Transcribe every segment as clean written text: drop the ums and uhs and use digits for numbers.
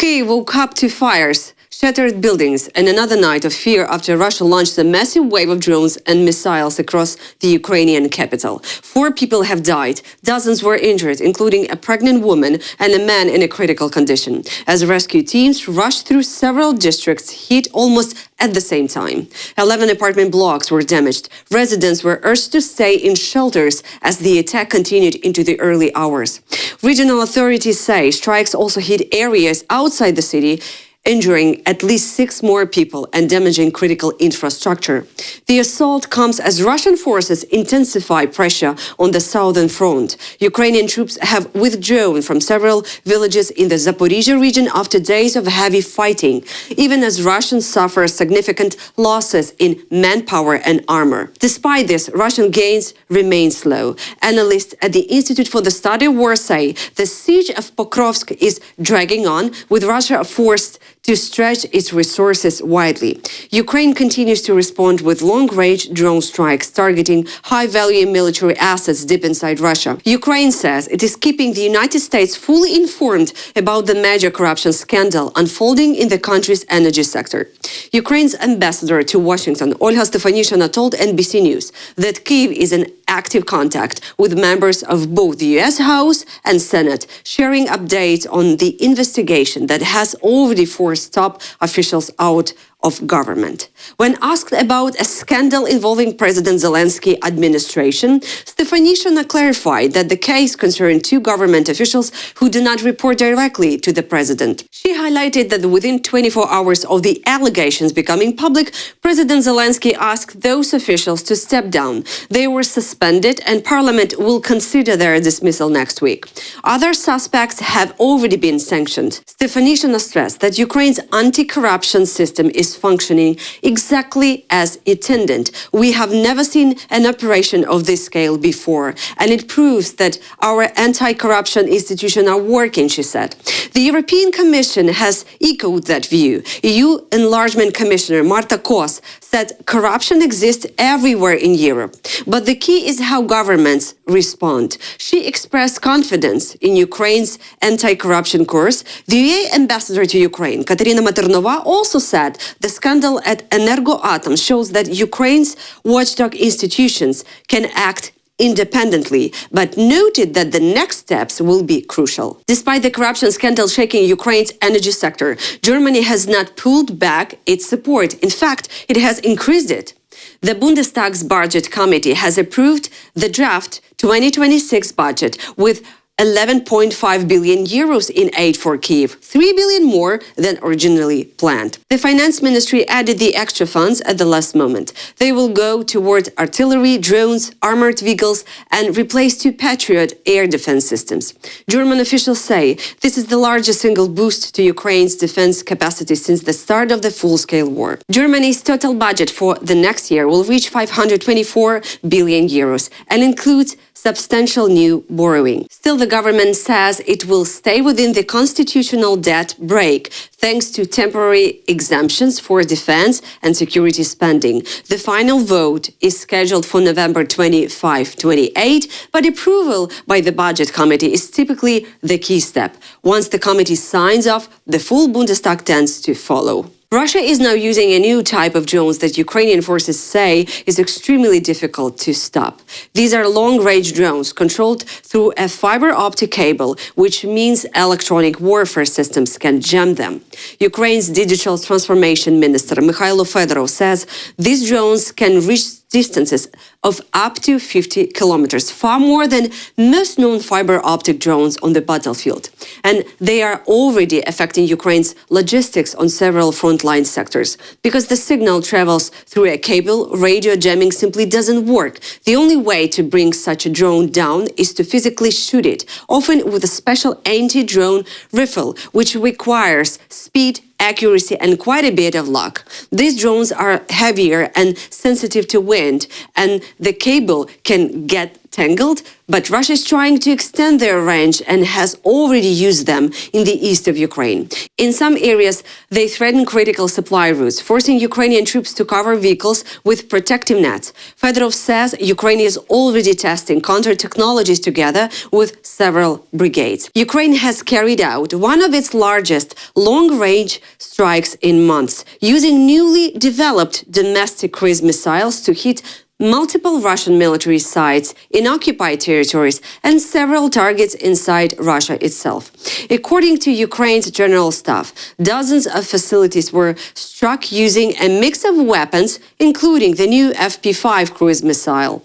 Kyiv woke up to fires, shattered buildings, and another night of fear after Russia launched a massive wave of drones and missiles across the Ukrainian capital. 4 people have died, dozens were injured, including a pregnant woman and a man in a critical condition, as rescue teams rushed through several districts hit almost at the same time. 11 apartment blocks were damaged. Residents were urged to stay in shelters as the attack continued into the early hours. Regional authorities say strikes also hit areas outside the city, injuring at least 6 more people and damaging critical infrastructure. The assault comes as Russian forces intensify pressure on the southern front. Ukrainian troops have withdrawn from several villages in the Zaporizhia region after days of heavy fighting, even as Russians suffer significant losses in manpower and armor. Despite this, Russian gains remain slow. Analysts at the Institute for the Study of War say the siege of Pokrovsk is dragging on, with Russia forced to stretch its resources widely. Ukraine continues to respond with long-range drone strikes targeting high-value military assets deep inside Russia. Ukraine says it is keeping the United States fully informed about the major corruption scandal unfolding in the country's energy sector. Ukraine's ambassador to Washington, Olga Stefanishina, told NBC News that Kyiv is in active contact with members of both the U.S. House and Senate, sharing updates on the investigation that has already forced top officials out of government. When asked about a scandal involving President Zelensky's administration, Stefanishina clarified that the case concerned 2 government officials who do not report directly to the president. She highlighted that within 24 hours of the allegations becoming public, President Zelensky asked those officials to step down. They were suspended and Parliament will consider their dismissal next week. Other suspects have already been sanctioned. Stefanishina stressed that Ukraine's anti-corruption system is functioning exactly as intended. We have never seen an operation of this scale before, and it proves that our anti-corruption institutions are working, she said. The European Commission has echoed that view. EU Enlargement Commissioner Marta Kos said corruption exists everywhere in Europe, but the key is how governments respond. She expressed confidence in Ukraine's anti-corruption course. The EU ambassador to Ukraine, Katerina Maternova, also said the scandal at Energoatom shows that Ukraine's watchdog institutions can act independently, but noted that the next steps will be crucial. Despite the corruption scandal shaking Ukraine's energy sector, Germany has not pulled back its support. In fact, it has increased it. The Bundestag's budget committee has approved the draft 2026 budget with 11.5 billion euros in aid for Kyiv, 3 billion more than originally planned. The finance ministry added the extra funds at the last moment. They will go toward artillery, drones, armored vehicles, and replace 2 Patriot air defense systems. German officials say this is the largest single boost to Ukraine's defense capacity since the start of the full-scale war. Germany's total budget for the next year will reach 524 billion euros and includes substantial new borrowing. Still, the government says it will stay within the constitutional debt brake thanks to temporary exemptions for defense and security spending. The final vote is scheduled for November 25-28, but approval by the budget committee is typically the key step. Once the committee signs off, the full Bundestag tends to follow. Russia is now using a new type of drones that Ukrainian forces say is extremely difficult to stop. These are long-range drones controlled through a fiber optic cable, which means electronic warfare systems can jam them. Ukraine's digital transformation minister Mikhailo Fedorov says these drones can reach distances of up to 50 kilometers, far more than most known fiber optic drones on the battlefield. And they are already affecting Ukraine's logistics on several frontline sectors. Because the signal travels through a cable, radio jamming simply doesn't work. The only way to bring such a drone down is to physically shoot it, often with a special anti-drone rifle, which requires speed, accuracy, and quite a bit of luck. These drones are heavier and sensitive to wind, and the cable can get tangled, but Russia is trying to extend their range and has already used them in the east of Ukraine. In some areas, they threaten critical supply routes, forcing Ukrainian troops to cover vehicles with protective nets. Fedorov says Ukraine is already testing counter-technologies together with several brigades. Ukraine has carried out one of its largest long-range strikes in months, using newly developed domestic cruise missiles to hit multiple Russian military sites in occupied territories and several targets inside Russia itself. According to Ukraine's general staff, dozens of facilities were struck using a mix of weapons, including the new FP5 cruise missile.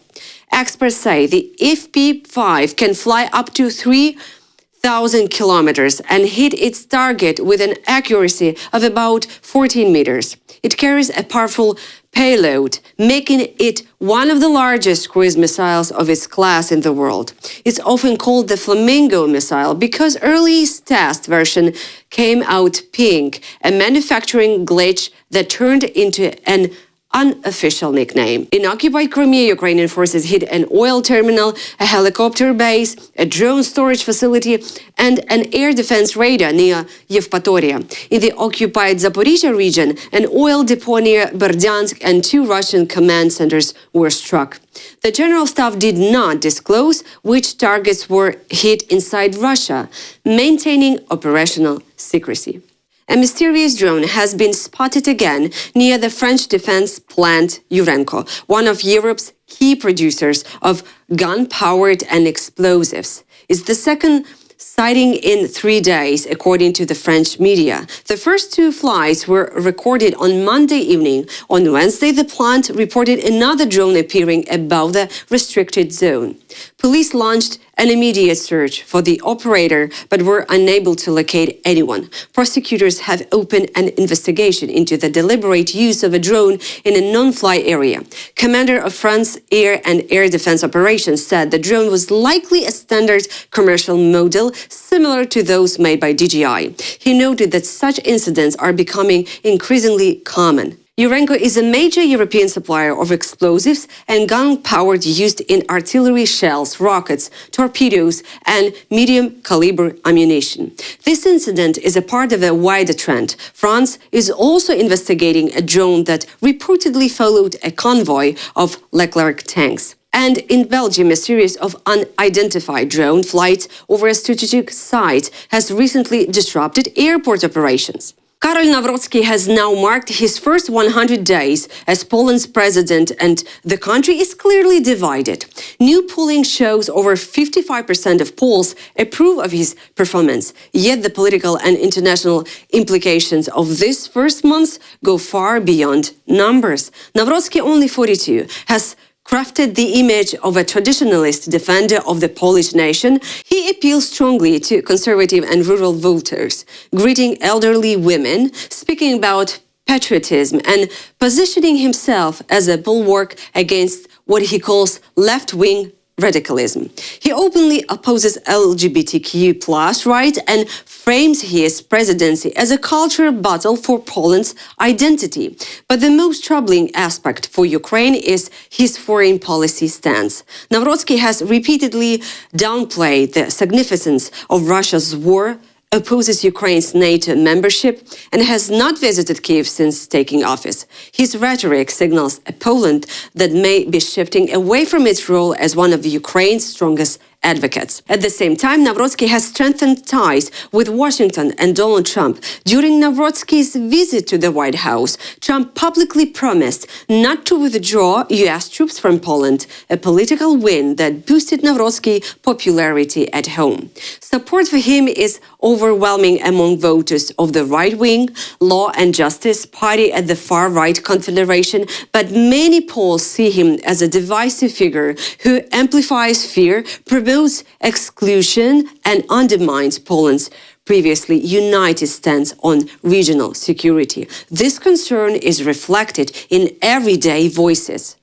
Experts say the FP5 can fly up to 3,000 kilometers and hit its target with an accuracy of about 14 meters. It carries a powerful payload, making it one of the largest cruise missiles of its class in the world. It's often called the Flamingo missile because early test version came out pink, a manufacturing glitch that turned into an unofficial nickname. In occupied Crimea, Ukrainian forces hit an oil terminal, a helicopter base, a drone storage facility, and an air defense radar near Yevpatoria. In the occupied Zaporizhia region, an oil depot near Berdyansk and 2 Russian command centers were struck. The General Staff did not disclose which targets were hit inside Russia, maintaining operational secrecy. A mysterious drone has been spotted again near the French defense plant Urenco, one of Europe's key producers of gun-powered and explosives. It's the second sighting in 3 days, according to the French media. The first 2 flights were recorded on Monday evening. On Wednesday, the plant reported another drone appearing above the restricted zone. Police launched an immediate search for the operator, but were unable to locate anyone. Prosecutors have opened an investigation into the deliberate use of a drone in a non-fly area. Commander of France Air and Air Defense Operations said the drone was likely a standard commercial model similar to those made by DJI. He noted that such incidents are becoming increasingly common. Urenco is a major European supplier of explosives and gun-powered used in artillery shells, rockets, torpedoes, and medium-caliber ammunition. This incident is a part of a wider trend. France is also investigating a drone that reportedly followed a convoy of Leclerc tanks. And in Belgium, a series of unidentified drone flights over a strategic site has recently disrupted airport operations. Karol Nawrocki has now marked his first 100 days as Poland's president, and the country is clearly divided. New polling shows over 55% of Poles approve of his performance, yet the political and international implications of this first month go far beyond numbers. Nawrocki, only 42, has crafted the image of a traditionalist defender of the Polish nation. He appeals strongly to conservative and rural voters, greeting elderly women, speaking about patriotism, and positioning himself as a bulwark against what he calls left-wing radicalism. He openly opposes LGBTQ+ rights and frames his presidency as a cultural battle for Poland's identity. But the most troubling aspect for Ukraine is his foreign policy stance. Nawrocki has repeatedly downplayed the significance of Russia's war, opposes Ukraine's NATO membership, and has not visited Kyiv since taking office. His rhetoric signals a Poland that may be shifting away from its role as one of Ukraine's strongest advocates. At the same time, Nawrocki has strengthened ties with Washington and Donald Trump. During Nawrocki's visit to the White House, Trump publicly promised not to withdraw U.S. troops from Poland, a political win that boosted Nawrocki's popularity at home. Support for him is overwhelming among voters of the right-wing Law and Justice Party at the far-right Confederation, but many Poles see him as a divisive figure who amplifies fear, promotes exclusion, and undermines Poland's previously united stance on regional security. This concern is reflected in everyday voices.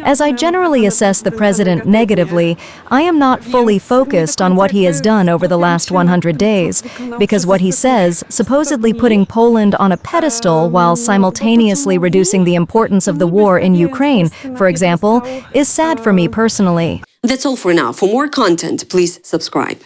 As I generally assess the president negatively, I am not fully focused on what he has done over the last 100 days, because what he says, supposedly putting Poland on a pedestal while simultaneously reducing the importance of the war in Ukraine, for example, is sad for me personally. That's all for now. For more content, please subscribe.